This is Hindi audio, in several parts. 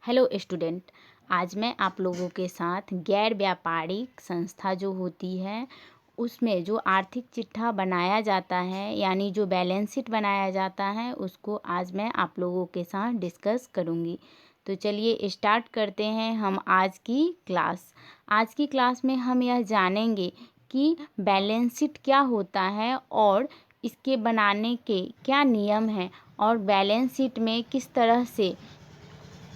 हेलो स्टूडेंट, आज मैं आप लोगों के साथ गैर व्यापारिक संस्था जो होती है उसमें जो आर्थिक चिट्ठा बनाया जाता है यानी जो बैलेंस शीट बनाया जाता है उसको आज मैं आप लोगों के साथ डिस्कस करूँगी। तो चलिए स्टार्ट करते हैं हम आज की क्लास। आज की क्लास में हम यह जानेंगे कि बैलेंस शीट क्या होता है और इसके बनाने के क्या नियम हैं और बैलेंस शीट में किस तरह से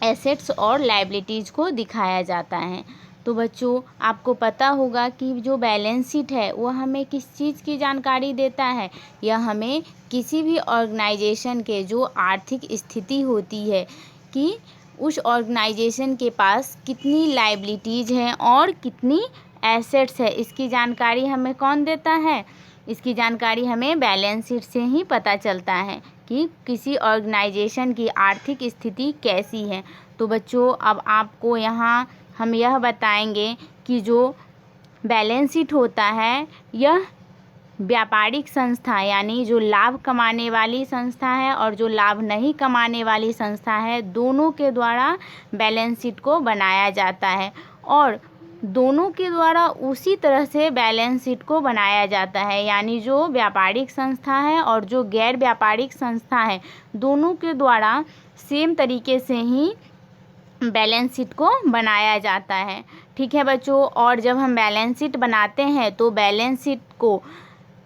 एसेट्स और लायबिलिटीज़ को दिखाया जाता है। तो बच्चों, आपको पता होगा कि जो बैलेंस शीट है वो हमें किस चीज़ की जानकारी देता है। यह हमें किसी भी ऑर्गेनाइजेशन के जो आर्थिक स्थिति होती है कि उस ऑर्गेनाइजेशन के पास कितनी लायबिलिटीज़ हैं और कितनी एसेट्स है, इसकी जानकारी हमें कौन देता है। इसकी जानकारी हमें बैलेंस शीट से ही पता चलता है कि किसी ऑर्गेनाइजेशन की आर्थिक स्थिति कैसी है। तो बच्चों, अब आपको यहाँ हम यह बताएंगे कि जो बैलेंस शीट होता है यह व्यापारिक संस्था यानी जो लाभ कमाने वाली संस्था है और जो लाभ नहीं कमाने वाली संस्था है, दोनों के द्वारा बैलेंस शीट को बनाया जाता है और दोनों के द्वारा उसी तरह से बैलेंस शीट को बनाया जाता है। यानी जो व्यापारिक संस्था है और जो गैर व्यापारिक संस्था है, दोनों के द्वारा सेम तरीके से ही बैलेंस शीट को बनाया जाता है। ठीक है बच्चों, और जब हम बैलेंस शीट बनाते हैं तो बैलेंस शीट को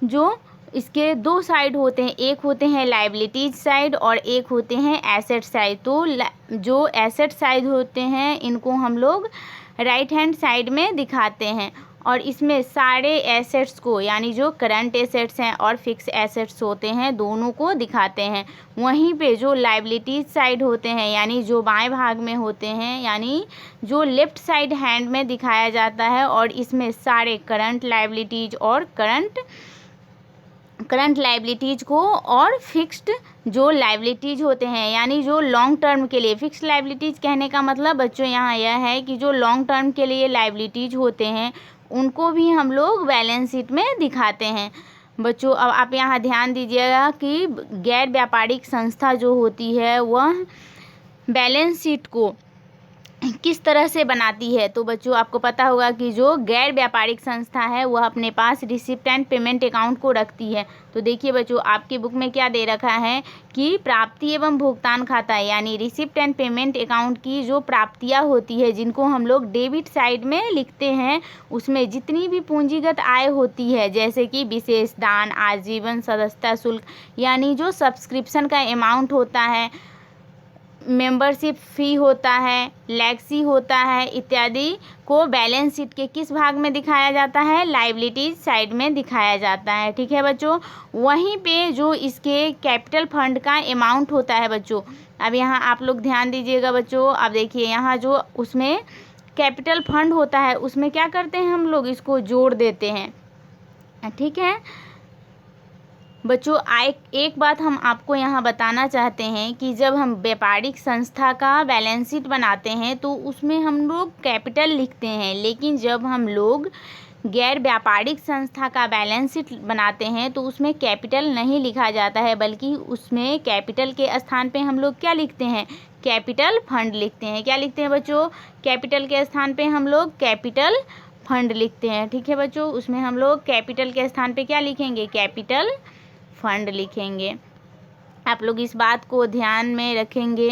जो इसके दो साइड होते हैं, एक होते हैं लायबिलिटीज साइड और एक होते हैं एसेट साइड। तो जो एसेट साइड होते हैं इनको हम लोग राइट हैंड साइड में दिखाते हैं और इसमें सारे एसेट्स को यानी जो करंट एसेट्स हैं और फिक्स एसेट्स होते हैं दोनों को दिखाते हैं। वहीं पे जो लायबिलिटीज साइड होते हैं यानी जो बाएं भाग में होते हैं यानी जो लेफ़्ट साइड हैंड में दिखाया जाता है और इसमें सारे करंट लायबिलिटीज और करंट लायबिलिटीज़ को और फिक्स्ड जो लायबिलिटीज़ होते हैं यानी जो लॉन्ग टर्म के लिए। फिक्स्ड लायबिलिटीज़ कहने का मतलब बच्चों यहाँ यह है कि जो लॉन्ग टर्म के लिए लायबिलिटीज़ होते हैं उनको भी हम लोग बैलेंस शीट में दिखाते हैं। बच्चों, अब आप यहाँ ध्यान दीजिएगा कि गैर व्यापारिक संस्था जो होती है वह बैलेंस शीट को किस तरह से बनाती है। तो बच्चों, आपको पता होगा कि जो गैर व्यापारिक संस्था है वह अपने पास रिसिप्ट एंड पेमेंट अकाउंट को रखती है। तो देखिए बच्चों, आपकी बुक में क्या दे रखा है कि प्राप्ति एवं भुगतान खाता यानी रिसिप्ट एंड पेमेंट अकाउंट की जो प्राप्तियां होती है जिनको हम लोग डेबिट साइड में लिखते हैं, उसमें जितनी भी पूंजीगत आय होती है जैसे कि विशेष दान, आजीवन सदस्यता शुल्क यानी जो सब्सक्रिप्शन का अमाउंट होता है, मेंबरशिप फ़ी होता है, लैक्सी होता है इत्यादि को बैलेंस शीट के किस भाग में दिखाया जाता है, लायबिलिटीज साइड में दिखाया जाता है। ठीक है बच्चों, वहीं पे जो इसके कैपिटल फंड का अमाउंट होता है बच्चों, अब यहाँ आप लोग ध्यान दीजिएगा बच्चों। अब देखिए यहाँ जो उसमें कैपिटल फंड होता है उसमें क्या करते हैं हम लोग इसको जोड़ देते हैं। ठीक है बच्चों, एक बात हम आपको यहाँ बताना चाहते हैं कि जब हम व्यापारिक संस्था का बैलेंस शीट बनाते हैं तो उसमें हम लोग कैपिटल लिखते हैं, लेकिन जब हम लोग गैर व्यापारिक संस्था का बैलेंस शीट बनाते हैं तो उसमें कैपिटल नहीं लिखा जाता है, बल्कि उसमें कैपिटल के स्थान पे हम लोग क्या लिखते हैं, कैपिटल फंड लिखते हैं। क्या लिखते हैं बच्चों, कैपिटल के स्थान पे हम लोग कैपिटल फंड लिखते हैं। ठीक है बच्चों, उसमें हम लोग कैपिटल के स्थान पे क्या लिखेंगे, कैपिटल फंड लिखेंगे। आप लोग इस बात को ध्यान में रखेंगे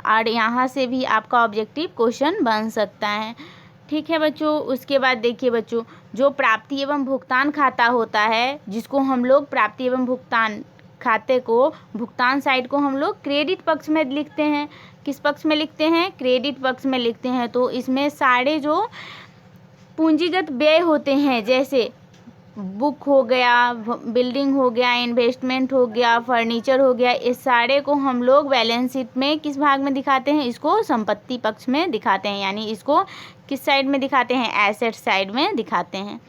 और यहाँ से भी आपका ऑब्जेक्टिव क्वेश्चन बन सकता है। ठीक है बच्चों, उसके बाद देखिए बच्चों, जो प्राप्ति एवं भुगतान खाता होता है जिसको हम लोग प्राप्ति एवं भुगतान खाते को भुगतान साइड को हम लोग क्रेडिट पक्ष में लिखते हैं। किस पक्ष में लिखते हैं, क्रेडिट पक्ष में लिखते हैं। तो इसमें सारे जो पूंजीगत व्यय होते हैं जैसे बुक हो गया, बिल्डिंग हो गया, इन्वेस्टमेंट हो गया, फर्नीचर हो गया, इस सारे को हम लोग बैलेंस शीट में किस भाग में दिखाते हैं, इसको संपत्ति पक्ष में दिखाते हैं। यानी इसको किस साइड में दिखाते हैं, एसेट साइड में दिखाते हैं।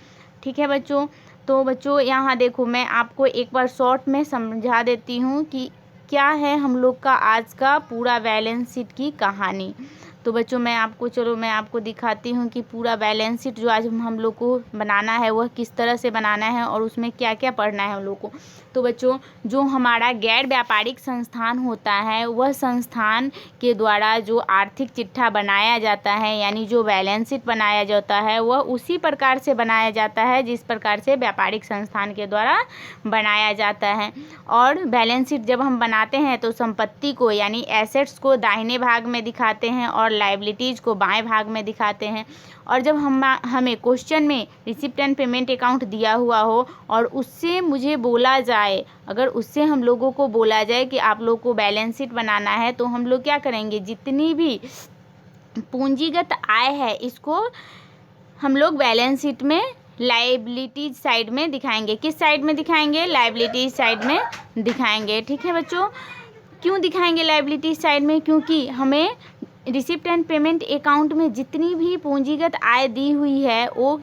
ठीक है बच्चों, तो बच्चों यहाँ देखो मैं आपको एक बार शॉर्ट में समझा देती हूँ कि क्या है हम लोग का आज का पूरा बैलेंस शीट की कहानी। तो बच्चों मैं आपको दिखाती हूँ कि पूरा बैलेंस शीट जो आज हम लोग को बनाना है वह किस तरह से बनाना है और उसमें क्या क्या पढ़ना है हम लोग को। तो बच्चों जो हमारा गैर व्यापारिक संस्थान होता है वह संस्थान के द्वारा जो आर्थिक चिट्ठा बनाया जाता है यानी जो बैलेंस शीट बनाया जाता है वह उसी प्रकार से बनाया जाता है जिस प्रकार से व्यापारिक संस्थान के द्वारा बनाया जाता है। और बैलेंस शीट जब हम बनाते हैं तो संपत्ति को यानी एसेट्स को दाहिने भाग में दिखाते हैं और लायबिलिटीज़ को बाएं भाग में दिखाते हैं। और जब हमें क्वेश्चन में रिसिप्ट एंड पेमेंट अकाउंट दिया हुआ हो और उससे मुझे बोला जाए, अगर उससे हम लोगों को बोला जाए कि आप लोग को बैलेंस शीट बनाना है, तो हम लोग क्या करेंगे, जितनी भी पूंजीगत आय है इसको हम लोग बैलेंस शीट में लायबिलिटीज साइड में दिखाएंगे। किस साइड में दिखाएंगे, लायबिलिटीज साइड में दिखाएंगे। ठीक है बच्चों, क्यों दिखाएंगे लायबिलिटीज साइड में, क्योंकि हमें रिसिप्ट एंड पेमेंट अकाउंट में जितनी भी पूंजीगत आय दी हुई है वो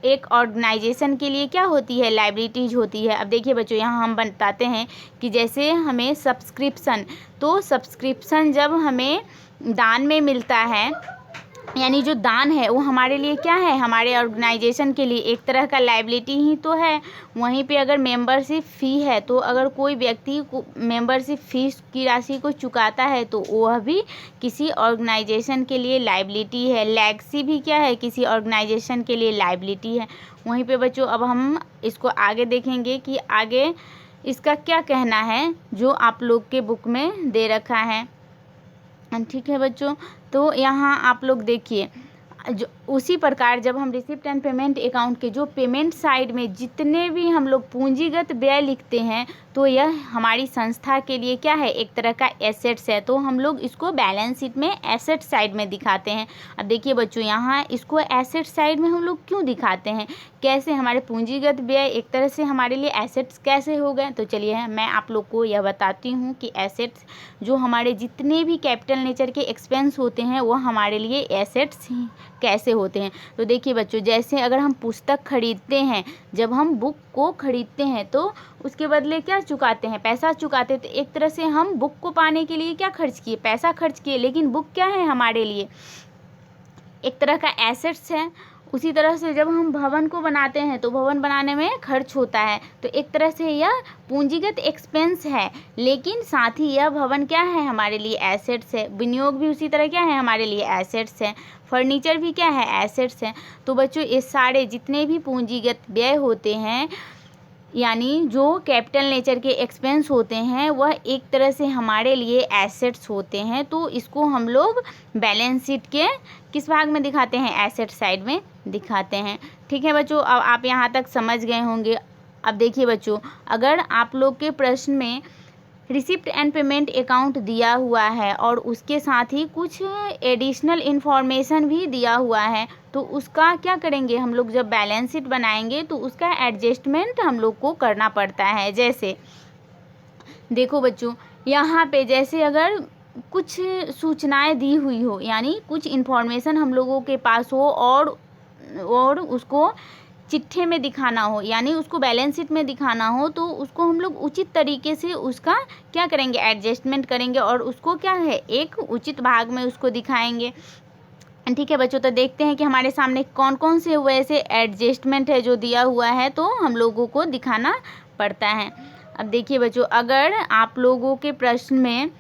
एक ऑर्गेनाइजेशन के लिए क्या होती है, लायबिलिटीज होती है। अब देखिए बच्चों यहाँ हम बताते हैं कि जैसे हमें सब्सक्रिप्शन, तो सब्सक्रिप्शन जब हमें दान में मिलता है यानी जो दान है वो हमारे लिए क्या है, हमारे ऑर्गेनाइजेशन के लिए एक तरह का लायबिलिटी ही तो है। वहीं पे अगर मेंबरशिप फ़ी है तो अगर कोई व्यक्ति मेंबरशिप फीस की राशि को चुकाता है तो वह भी किसी ऑर्गेनाइजेशन के लिए लायबिलिटी है। लेगेसी भी क्या है, किसी ऑर्गेनाइजेशन के लिए लायबिलिटी है। वहीं पे बच्चों अब हम इसको आगे देखेंगे कि आगे इसका क्या कहना है जो आप लोग के बुक में दे रखा है। ठीक है बच्चों, तो यहाँ आप लोग देखिए जो उसी प्रकार जब हम रिसिप्ट एंड पेमेंट अकाउंट के जो पेमेंट साइड में जितने भी हम लोग पूंजीगत व्यय लिखते हैं तो यह हमारी संस्था के लिए क्या है, एक तरह का एसेट्स है। तो हम लोग इसको बैलेंस शीट में एसेट साइड में दिखाते हैं। अब देखिए बच्चों यहाँ इसको एसेट साइड में हम लोग क्यों दिखाते हैं, कैसे हमारे पूंजीगत व्यय एक तरह से हमारे लिए एसेट्स कैसे हो गए। तो चलिए मैं आप लोग को यह बताती हूँ कि एसेट्स जो हमारे जितने भी कैपिटल नेचर के एक्सपेंस होते हैं वो हमारे लिए एसेट्स कैसे होते हैं। तो देखिए बच्चों जैसे अगर हम पुस्तक खरीदते हैं, जब हम बुक को खरीदते हैं तो उसके बदले क्या चुकाते हैं, पैसा चुकाते हैं। तो एक तरह से हम बुक को पाने के लिए क्या खर्च किए, पैसा खर्च किए, लेकिन बुक क्या है हमारे लिए एक तरह का एसेट्स है। उसी तरह से जब हम भवन को बनाते हैं तो भवन बनाने में खर्च होता है, तो एक तरह से यह पूंजीगत एक्सपेंस है, लेकिन साथ ही यह भवन क्या है हमारे लिए एसेट्स है। विनियोग भी उसी तरह क्या है हमारे लिए एसेट्स है। फर्नीचर भी क्या है, एसेट्स है। तो बच्चों ये सारे जितने भी पूंजीगत व्यय होते हैं यानी जो कैपिटल नेचर के एक्सपेंस होते हैं वह एक तरह से हमारे लिए एसेट्स होते हैं। तो इसको हम लोग बैलेंस शीट के किस भाग में दिखाते हैं, एसेट साइड में दिखाते हैं। ठीक है बच्चों, अब आप यहाँ तक समझ गए होंगे। अब देखिए बच्चों अगर आप लोग के प्रश्न में रिसिप्ट एंड पेमेंट अकाउंट दिया हुआ है और उसके साथ ही कुछ एडिशनल इन्फॉर्मेशन भी दिया हुआ है तो उसका क्या करेंगे हम लोग, जब बैलेंस शीट बनाएंगे तो उसका एडजस्टमेंट हम लोग को करना पड़ता है। जैसे देखो बच्चों यहाँ पे जैसे अगर कुछ सूचनाएं दी हुई हो यानी कुछ इन्फॉर्मेशन हम लोगों के पास हो और उसको चिट्ठे में दिखाना हो यानी उसको बैलेंस शीट में दिखाना हो, तो उसको हम लोग उचित तरीके से उसका क्या करेंगे, एडजस्टमेंट करेंगे और उसको क्या है एक उचित भाग में उसको दिखाएंगे। ठीक है बच्चों, तो देखते हैं कि हमारे सामने कौन कौन से वैसे एडजस्टमेंट है जो दिया हुआ है तो हम लोगों को दिखाना पड़ता है। अब देखिए बच्चों अगर आप लोगों के प्रश्न में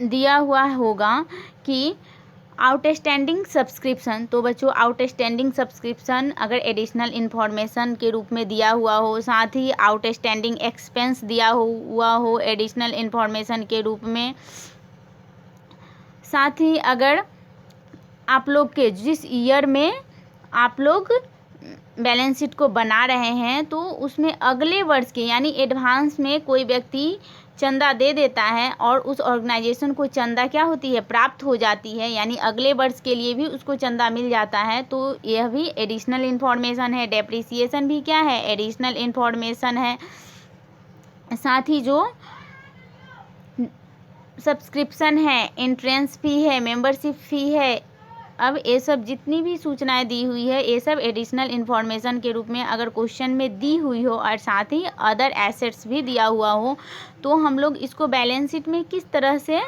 दिया हुआ होगा कि आउटस्टैंडिंग सब्सक्रिप्शन, तो बच्चों आउटस्टैंडिंग सब्सक्रिप्शन अगर एडिशनल इन्फॉर्मेशन के रूप में दिया हुआ हो, साथ ही आउटस्टैंडिंग एक्सपेंस दिया हुआ हो एडिशनल इन्फॉर्मेशन के रूप में, साथ ही अगर आप लोग के जिस ईयर में आप लोग बैलेंस शीट को बना रहे हैं तो उसमें अगले वर्ष के यानी एडवांस में कोई व्यक्ति चंदा दे देता है और उस ऑर्गेनाइजेशन को चंदा क्या होती है, प्राप्त हो जाती है, यानी अगले वर्ष के लिए भी उसको चंदा मिल जाता है, तो यह भी एडिशनल इन्फॉर्मेशन है। डेप्रिसिएशन भी क्या है, एडिशनल इन्फॉर्मेशन है। साथ ही जो सब्सक्रिप्शन है, एंट्रेंस फ़ी है, मेंबरशिप फ़ी है, अब ये सब जितनी भी सूचनाएं दी हुई है ये सब एडिशनल इन्फॉर्मेशन के रूप में अगर क्वेश्चन में दी हुई हो और साथ ही अदर एसेट्स भी दिया हुआ हो तो हम लोग इसको बैलेंस शीट में किस तरह से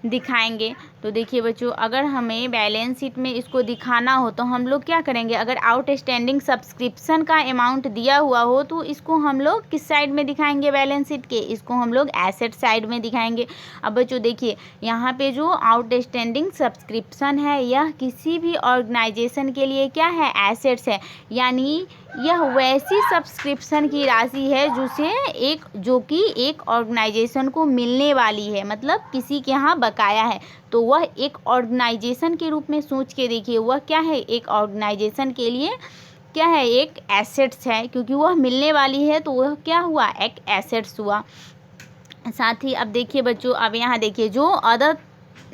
दिखाएंगे। तो देखिए बच्चों, अगर हमें बैलेंस शीट में इसको दिखाना हो तो हम लोग क्या करेंगे, अगर आउटस्टैंडिंग सब्सक्रिप्शन का अमाउंट दिया हुआ हो तो इसको हम लोग किस साइड में दिखाएंगे बैलेंस शीट के, इसको हम लोग एसेट साइड में दिखाएंगे। अब बच्चों देखिए, यहाँ पे जो आउटस्टैंडिंग सब्सक्रिप्शन है यह किसी भी ऑर्गेनाइजेशन के लिए क्या है, एसेट्स है। यानी यह वैसी सब्सक्रिप्शन की राशि है जो कि एक ऑर्गेनाइजेशन को मिलने वाली है, मतलब किसी के यहाँ बकाया है, तो वह एक ऑर्गेनाइजेशन के रूप में सोच के देखिए, वह क्या है, एक ऑर्गेनाइजेशन के लिए क्या है, एक एसेट्स है, क्योंकि वह मिलने वाली है तो वह क्या हुआ, एक एसेट्स हुआ। साथ ही अब देखिए बच्चों, अब यहाँ देखिए जो अदर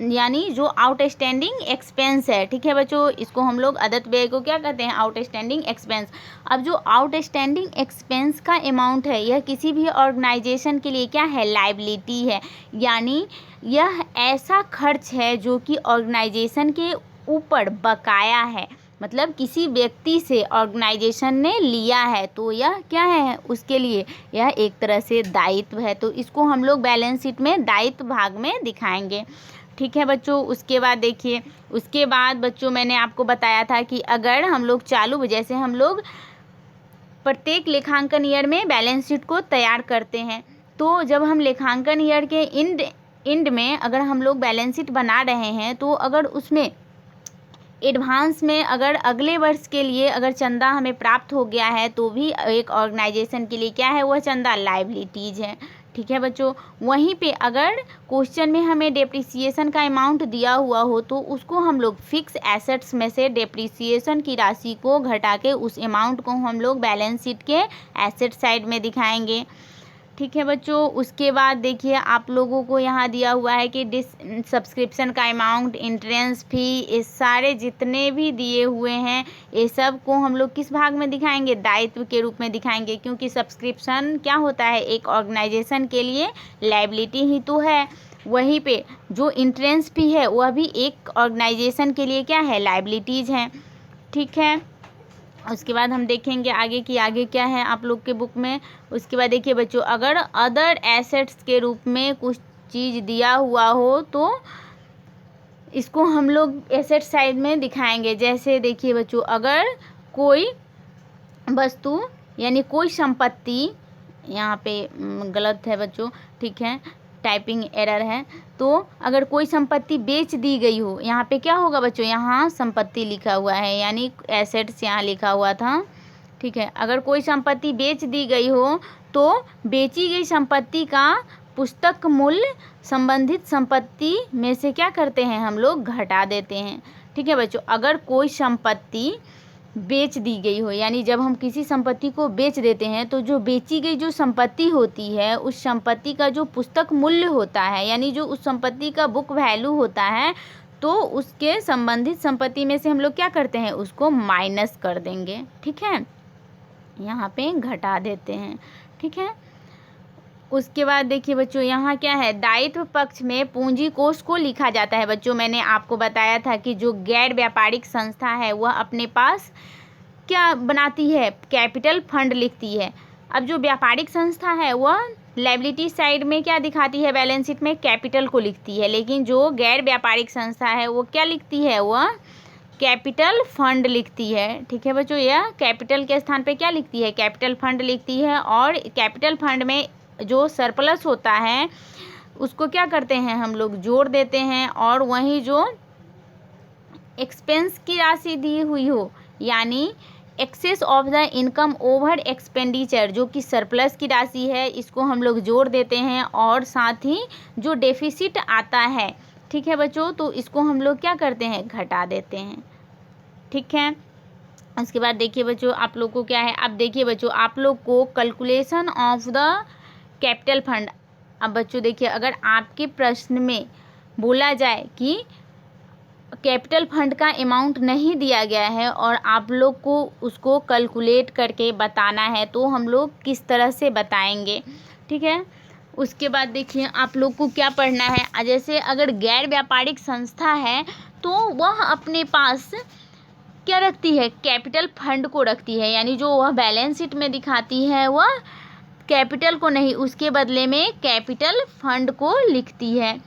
यानी जो आउटस्टैंडिंग एक्सपेंस है, ठीक है बच्चों, इसको हम लोग अदर व्यय को क्या कहते हैं, आउटस्टैंडिंग एक्सपेंस। अब जो आउटस्टैंडिंग एक्सपेंस का अमाउंट है यह किसी भी ऑर्गेनाइजेशन के लिए क्या है, लायबिलिटी है। यानी यह ऐसा खर्च है जो कि ऑर्गेनाइजेशन के ऊपर बकाया है, मतलब किसी व्यक्ति से ऑर्गेनाइजेशन ने लिया है, तो यह क्या है, उसके लिए यह एक तरह से दायित्व है। तो इसको हम लोग बैलेंस शीट में दायित्व भाग में दिखाएंगे, ठीक है बच्चों। उसके बाद देखिए, उसके बाद बच्चों मैंने आपको बताया था कि अगर हम लोग जैसे हम लोग प्रत्येक लेखांकन ईयर में बैलेंस शीट को तैयार करते हैं, तो जब हम लेखांकन ईयर के इंड में अगर हम लोग बैलेंस शीट बना रहे हैं, तो अगर उसमें एडवांस में अगर अगले वर्ष के लिए अगर चंदा हमें प्राप्त हो गया है, तो भी एक ऑर्गेनाइजेशन के लिए क्या है, वह चंदा लायबिलिटीज़ है, ठीक है बच्चों। वहीं पे अगर क्वेश्चन में हमें डेप्रिसिएशन का अमाउंट दिया हुआ हो तो उसको हम लोग फिक्स एसेट्स में से डेप्रिसिएशन की राशि को घटा के उस अमाउंट को हम लोग बैलेंस शीट के एसेट साइड में दिखाएंगे, ठीक है बच्चों। उसके बाद देखिए, आप लोगों को यहाँ दिया हुआ है कि सब्सक्रिप्शन का अमाउंट, इंट्रेंस फी, ये सारे जितने भी दिए हुए हैं ये सब को हम लोग किस भाग में दिखाएंगे, दायित्व के रूप में दिखाएंगे, क्योंकि सब्सक्रिप्शन क्या होता है, एक ऑर्गेनाइजेशन के लिए लायबिलिटी ही तो है। वहीं पे जो इंट्रेंस फी है वह भी एक ऑर्गेनाइजेशन के लिए क्या है, लायबिलिटीज़ हैं, ठीक है। उसके बाद हम देखेंगे आगे क्या है आप लोग के बुक में। उसके बाद देखिए बच्चों, अगर अदर एसेट्स के रूप में कुछ चीज़ दिया हुआ हो तो इसको हम लोग एसेट साइड में दिखाएंगे। जैसे देखिए बच्चों, अगर कोई वस्तु यानी कोई संपत्ति, यहाँ पे गलत है बच्चों, ठीक है, टाइपिंग एरर है, तो अगर कोई संपत्ति बेच दी गई हो, यहाँ पे क्या होगा बच्चों, यहाँ संपत्ति लिखा हुआ है यानी एसेट्स यहाँ लिखा हुआ था, ठीक है। अगर कोई संपत्ति बेच दी गई हो तो बेची गई संपत्ति का पुस्तक मूल्य संबंधित संपत्ति में से क्या करते हैं, हम लोग घटा देते हैं, ठीक है बच्चों। अगर कोई संपत्ति बेच दी गई हो, यानी जब हम किसी संपत्ति को बेच देते हैं तो जो बेची गई जो संपत्ति होती है उस संपत्ति का जो पुस्तक मूल्य होता है, यानी जो उस संपत्ति का बुक वैल्यू होता है, तो उसके संबंधित संपत्ति में से हम लोग क्या करते हैं, उसको माइनस कर देंगे, ठीक है, यहाँ पे घटा देते हैं, ठीक है। उसके बाद देखिए बच्चों, यहाँ क्या है, दायित्व पक्ष में पूंजी कोष को लिखा जाता है। बच्चों मैंने आपको बताया था कि जो गैर व्यापारिक संस्था है वह अपने पास क्या बनाती है, कैपिटल फंड लिखती है। अब जो व्यापारिक संस्था है वह लायबिलिटी साइड में क्या दिखाती है, बैलेंस शीट में कैपिटल को लिखती है, लेकिन जो गैर व्यापारिक संस्था है वो क्या लिखती है, वह कैपिटल फंड लिखती है, ठीक है बच्चों। यह कैपिटल के स्थान पे क्या लिखती है, कैपिटल फंड लिखती है, और कैपिटल फंड में जो सरप्लस होता है उसको क्या करते हैं, हम लोग जोड़ देते हैं, और वहीं जो एक्सपेंस की राशि दी हुई हो, यानी excess of the income over expenditure, जो कि सरप्लस की राशि है, इसको हम लोग जोड़ देते हैं, और साथ ही जो डेफिसिट आता है, ठीक है बच्चों, तो इसको हम लोग क्या करते हैं, घटा देते हैं, ठीक है। उसके बाद देखिए बच्चों, आप लोग को क्या है, अब देखिए बच्चों, आप लोग को calculation of the capital fund. अब बच्चों देखिए, अगर आपके प्रश्न में बोला जाए कि कैपिटल फंड का अमाउंट नहीं दिया गया है और आप लोग को उसको कैलकुलेट करके बताना है, तो हम लोग किस तरह से बताएंगे, ठीक है। उसके बाद देखिए, आप लोग को क्या पढ़ना है, जैसे अगर गैर व्यापारिक संस्था है तो वह अपने पास क्या रखती है, कैपिटल फंड को रखती है, यानी जो वह बैलेंस शीट में दिखाती है वह कैपिटल को नहीं, उसके बदले में कैपिटल फंड को लिखती है।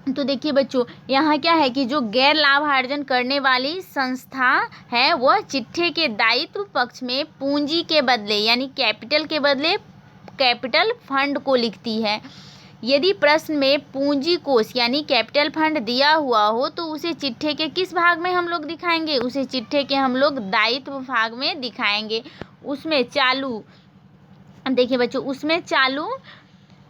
तो देखिए बच्चों, यहाँ क्या है कि जो गैर लाभार्जन करने वाली संस्था है वह चिट्ठे के दायित्व पक्ष में पूंजी के बदले यानी कैपिटल के बदले कैपिटल फंड को लिखती है। यदि प्रश्न में पूंजी कोष यानी कैपिटल फंड दिया हुआ हो तो उसे चिट्ठे के किस भाग में हम लोग दिखाएंगे? उसे चिट्ठे के हम लोग दायित्व भाग में दिखाएंगे। उसमें चालू, देखिए बच्चों, उसमें चालू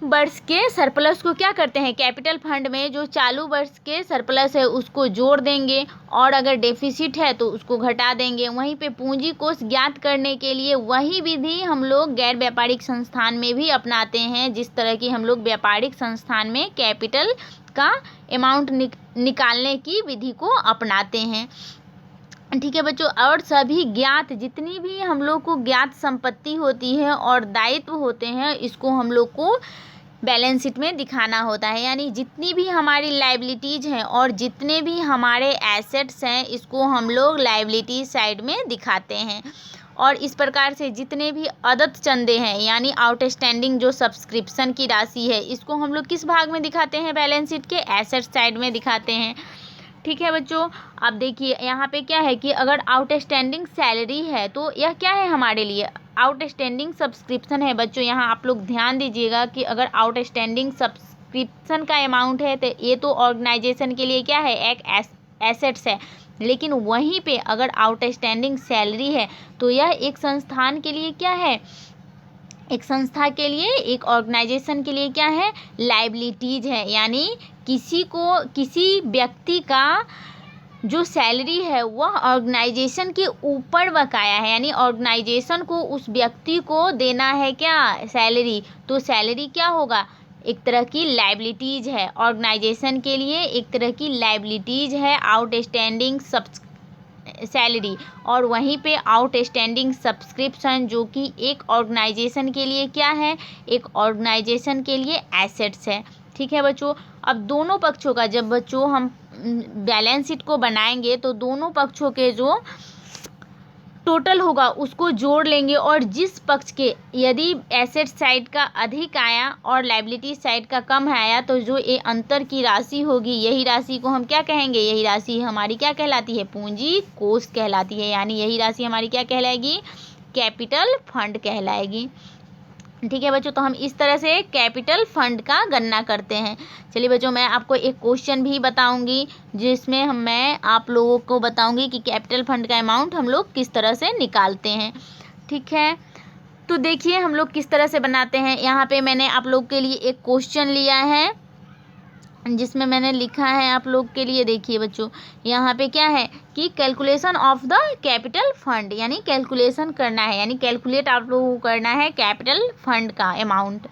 वर्ष के सरप्लस को क्या करते हैं? कैपिटल फंड में जो चालू वर्ष के सरप्लस है उसको जोड़ देंगे और अगर डेफिसिट है तो उसको घटा देंगे। वहीं पे पूंजी कोष ज्ञात करने के लिए वही विधि हम लोग गैर व्यापारिक संस्थान में भी अपनाते हैं, जिस तरह की हम लोग व्यापारिक संस्थान में कैपिटल का अमाउंट निकालने की विधि को अपनाते हैं। ठीक है बच्चों, और सभी ज्ञात, जितनी भी हम लोग को ज्ञात संपत्ति होती है और दायित्व होते हैं, इसको हम लोग को बैलेंस शीट में दिखाना होता है। यानी जितनी भी हमारी लायबिलिटीज़ हैं और जितने भी हमारे एसेट्स हैं, इसको हम लोग लायबिलिटीज साइड में दिखाते हैं। और इस प्रकार से जितने भी अदत्त चंदे हैं यानी आउटस्टैंडिंग जो सब्सक्रिप्शन की राशि है, इसको हम लोग किस भाग में दिखाते हैं? बैलेंस शीट के एसेट साइड में दिखाते हैं। ठीक है बच्चों, अब देखिए यहाँ पे क्या है कि अगर आउटस्टैंडिंग सैलरी है तो यह क्या है हमारे लिए? आउटस्टैंडिंग सब्सक्रिप्शन है। बच्चों यहाँ आप लोग ध्यान दीजिएगा कि अगर आउटस्टैंडिंग सब्सक्रिप्शन का अमाउंट है तो ये तो ऑर्गेनाइजेशन के लिए क्या है? एक एसेट्स है। लेकिन वहीं पे अगर आउटस्टैंडिंग सैलरी है तो यह एक संस्थान के लिए क्या है? एक संस्था के लिए, एक ऑर्गेनाइजेशन के लिए क्या है? लायबिलिटीज है। यानी किसी व्यक्ति का जो सैलरी है वह ऑर्गेनाइजेशन के ऊपर बकाया है, यानी ऑर्गेनाइजेशन को उस व्यक्ति को देना है क्या? सैलरी। तो सैलरी क्या होगा? एक तरह की लायबिलिटीज है ऑर्गेनाइजेशन के लिए, एक तरह की लायबिलिटीज है आउटस्टैंडिंग सैलरी। और वहीं पे आउटस्टैंडिंग सब्सक्रिप्शन जो कि एक ऑर्गेनाइजेशन के लिए क्या है? एक ऑर्गेनाइजेशन के लिए एसेट्स है। ठीक है बच्चों, अब दोनों पक्षों का जब बच्चों हम बैलेंस शीट को बनाएंगे तो दोनों पक्षों के जो टोटल होगा उसको जोड़ लेंगे और जिस पक्ष के यदि एसेट साइड का अधिक आया और लायबिलिटी साइड का कम आया तो जो ये अंतर की राशि होगी, यही राशि को हम क्या कहेंगे? यही राशि हमारी क्या कहलाती है? पूंजी कोष कहलाती है। यानी यही राशि हमारी क्या कहलाएगी? कैपिटल फंड कहलाएगी। ठीक है बच्चों, तो हम इस तरह से कैपिटल फंड का गणना करते हैं। चलिए बच्चों, मैं आपको एक क्वेश्चन भी बताऊंगी जिसमें मैं आप लोगों को बताऊंगी कि कैपिटल फंड का अमाउंट हम लोग किस तरह से निकालते हैं। ठीक है, तो देखिए हम लोग किस तरह से बनाते हैं। यहाँ पे मैंने आप लोग के लिए एक क्वेश्चन लिया है जिसमें मैंने लिखा है आप लोग के लिए। देखिए बच्चों, यहाँ पे क्या है कि calculation of the capital fund, यानी कैलकुलेशन करना है, यानी कैलकुलेट आप लोगों को करना है कैपिटल फंड का अमाउंट।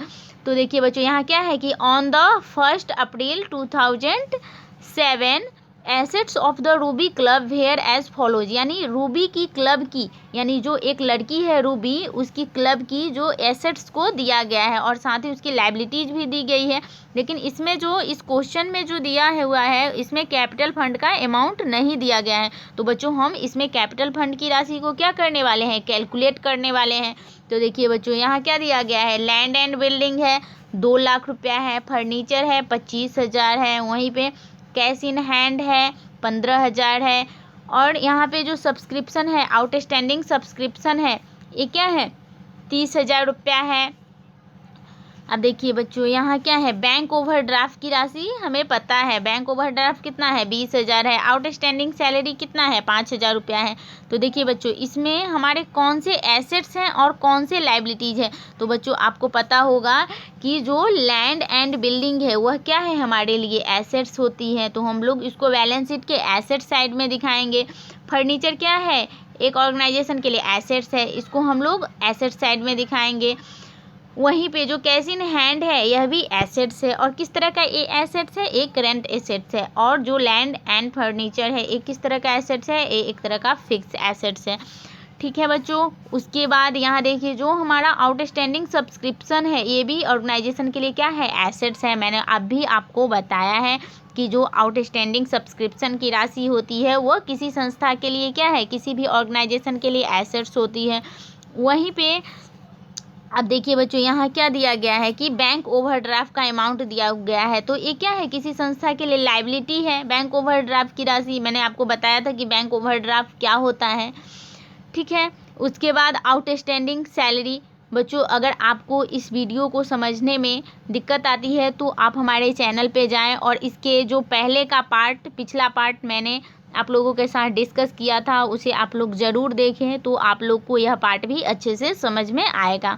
तो देखिए बच्चों, यहाँ क्या है कि on the 1 April 2007 assets of the Ruby club whereas एज फॉलोज, यानी रूबी की क्लब की, यानी जो एक लड़की है रूबी, उसकी क्लब की जो एसेट्स को दिया गया है और साथ ही उसकी लायबिलिटीज भी दी गई है। लेकिन इसमें जो इस क्वेश्चन में जो दिया हुआ है इसमें कैपिटल फंड का अमाउंट नहीं दिया गया है। तो बच्चों हम इसमें कैपिटल फंड की राशि को क्या करने वाले हैं? कैलकुलेट करने वाले हैं। तो देखिए बच्चों, यहाँ क्या दिया गया है? लैंड एंड बिल्डिंग है 2 लाख रुपया है, फर्नीचर है 25,000 है, वहीं पे कैश इन हैंड है 15,000 है, और यहाँ पे जो सब्सक्रिप्शन है आउटस्टैंडिंग सब्सक्रिप्शन है ये क्या है? 30,000 रुपया है। अब देखिए बच्चों, यहाँ क्या है? बैंक ओवरड्राफ्ट की राशि हमें पता है, बैंक ओवरड्राफ्ट कितना है? 20,000 है। आउटस्टैंडिंग सैलरी कितना है? 5,000 रुपया है। तो देखिए बच्चों, इसमें हमारे कौन से एसेट्स हैं और कौन से लायबिलिटीज़ हैं? तो बच्चों आपको पता होगा कि जो लैंड एंड बिल्डिंग है वह क्या है? हमारे लिए एसेट्स होती है। तो हम लोग इसको बैलेंस शीट के एसेट साइड में दिखाएंगे। फर्नीचर क्या है? एक ऑर्गेनाइजेशन के लिए एसेट्स है, इसको हम लोग एसेट साइड में दिखाएंगे। वहीं पे जो कैश इन हैंड है यह भी एसेट्स है, और किस तरह का ये एसेट्स है? एक करेंट एसेट्स है। और जो लैंड एंड फर्नीचर है एक किस तरह का एसेट्स है? एक तरह का फिक्स एसेट्स है। ठीक है बच्चों, उसके बाद यहाँ देखिए जो हमारा आउटस्टैंडिंग सब्सक्रिप्शन है ये भी ऑर्गेनाइजेशन के लिए क्या है? एसेट्स है। मैंने अभी आपको बताया है कि जो आउटस्टैंडिंग सब्सक्रिप्शन की राशि होती है वह किसी संस्था के लिए क्या है? किसी भी ऑर्गेनाइजेशन के लिए एसेट्स होती है। वहीं पे अब देखिए बच्चों यहाँ क्या दिया गया है कि बैंक ओवरड्राफ्ट का अमाउंट दिया गया है। तो ये क्या है, किसी संस्था के लिए लायबिलिटी है बैंक ओवरड्राफ्ट की राशि। मैंने आपको बताया था कि बैंक ओवरड्राफ्ट क्या होता है, ठीक है। उसके बाद आउटस्टैंडिंग सैलरी। बच्चों अगर आपको इस वीडियो को समझने में दिक्कत आती है तो आप हमारे चैनल पे जाएं और इसके जो पहले का पार्ट, पिछला पार्ट मैंने आप लोगों के साथ डिस्कस किया था, उसे आप लोग ज़रूर देखें, तो आप लोग को यह पार्ट भी अच्छे से समझ में आएगा,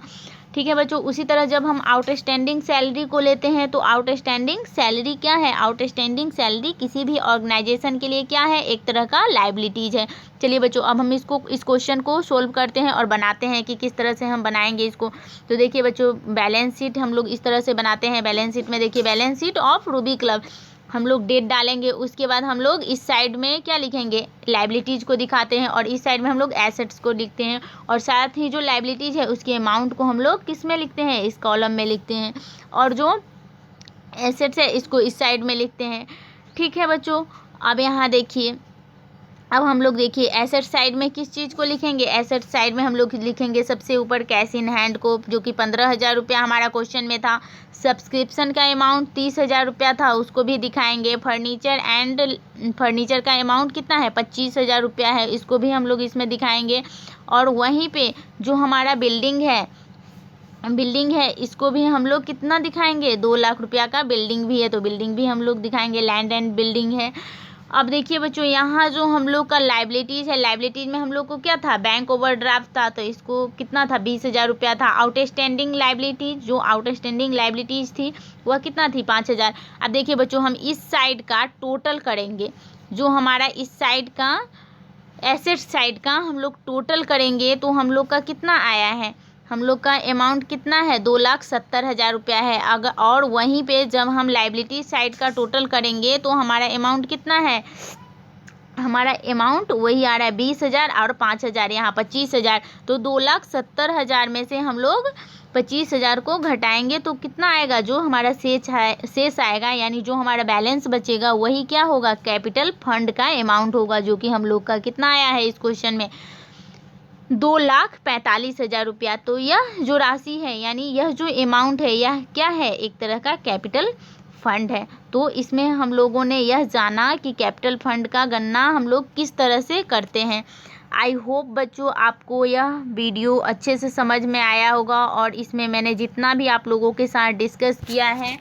ठीक है बच्चों। उसी तरह जब हम आउटस्टैंडिंग सैलरी को लेते हैं तो आउटस्टैंडिंग सैलरी क्या है, आउटस्टैंडिंग सैलरी किसी भी ऑर्गेनाइजेशन के लिए क्या है, एक तरह का लायबिलिटीज है। चलिए बच्चों अब हम इस क्वेश्चन को सोल्व करते हैं और बनाते हैं कि किस तरह से हम बनाएंगे इसको। तो देखिए बच्चों बैलेंस शीट हम लोग इस तरह से बनाते हैं। बैलेंस शीट में देखिए balance sheet of Ruby club, हम लोग डेट डालेंगे, उसके बाद हम लोग इस साइड में क्या लिखेंगे, लायबिलिटीज़ को दिखाते हैं, और इस साइड में हम लोग एसेट्स को लिखते हैं, और साथ ही जो लायबिलिटीज़ है उसके अमाउंट को हम लोग किस में लिखते हैं, इस कॉलम में लिखते हैं, और जो एसेट्स है इसको इस साइड में लिखते हैं, ठीक है बच्चों। अब यहाँ देखिए, अब हम लोग देखिए एसेट साइड में किस चीज़ को लिखेंगे, एसेट साइड में हम लोग लिखेंगे सबसे ऊपर कैश इन हैंड को, जो कि 15,000 रुपया हमारा क्वेश्चन में था। सब्सक्रिप्शन का अमाउंट 30,000 रुपया था, उसको भी दिखाएंगे। फर्नीचर का अमाउंट कितना है, 25,000 रुपया है, इसको भी हम लोग इसमें दिखाएंगे। और वहीं पे जो हमारा बिल्डिंग है इसको भी हम लोग कितना दिखाएंगे, 2 लाख रुपया का बिल्डिंग भी है, तो बिल्डिंग भी हम लोग दिखाएंगे, लैंड एंड बिल्डिंग है। अब देखिए बच्चों यहाँ जो हम लोग का लायबिलिटीज़ है, लायबिलिटीज़ में हम लोग को क्या था, बैंक ओवरड्राफ्ट था, तो इसको कितना था, 20,000 रुपया था। आउटस्टैंडिंग लायबिलिटीज़, जो आउटस्टैंडिंग लायबिलिटीज़ थी वह कितना थी, 5,000। अब देखिए बच्चों हम इस साइड का टोटल करेंगे, जो हमारा इस साइड का एसेट साइड का हम लोग टोटल करेंगे तो हम लोग का कितना आया है, हम लोग का अमाउंट कितना है, 2,70,000 रुपया है। अगर और वहीं पे जब हम लायबिलिटी साइड का टोटल करेंगे तो हमारा अमाउंट कितना है, हमारा अमाउंट वही आ रहा है 20,000 और 5,000, यहाँ 25,000। तो 2,70,000 में से हम लोग 25,000 को घटाएंगे तो कितना आएगा, जो हमारा शेष आएगा, यानी जो हमारा बैलेंस बचेगा वही क्या होगा, कैपिटल फंड का अमाउंट होगा, जो कि हम लोग का कितना आया है इस क्वेश्चन में, 2,45,000 रुपया। तो यह जो राशि है, यानी यह जो अमाउंट है, यह क्या है, एक तरह का कैपिटल फंड है। तो इसमें हम लोगों ने यह जाना कि कैपिटल फंड का गणना हम लोग किस तरह से करते हैं। आई होप बच्चों आपको यह वीडियो अच्छे से समझ में आया होगा, और इसमें मैंने जितना भी आप लोगों के साथ डिस्कस किया है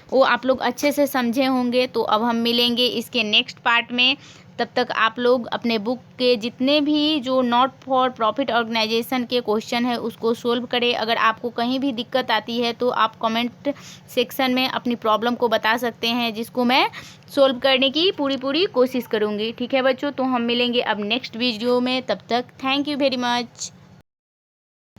वो आप लोग अच्छे से समझे होंगे। तो अब हम मिलेंगे इसके नेक्स्ट पार्ट में, तब तक आप लोग अपने बुक के जितने भी जो नॉट फॉर प्रॉफिट ऑर्गेनाइजेशन के क्वेश्चन है उसको सोल्व करें। अगर आपको कहीं भी दिक्कत आती है तो आप कमेंट सेक्शन में अपनी प्रॉब्लम को बता सकते हैं, जिसको मैं सोल्व करने की पूरी कोशिश करूँगी, ठीक है बच्चों। तो हम मिलेंगे अब नेक्स्ट वीडियो में, तब तक थैंक यू वेरी मच।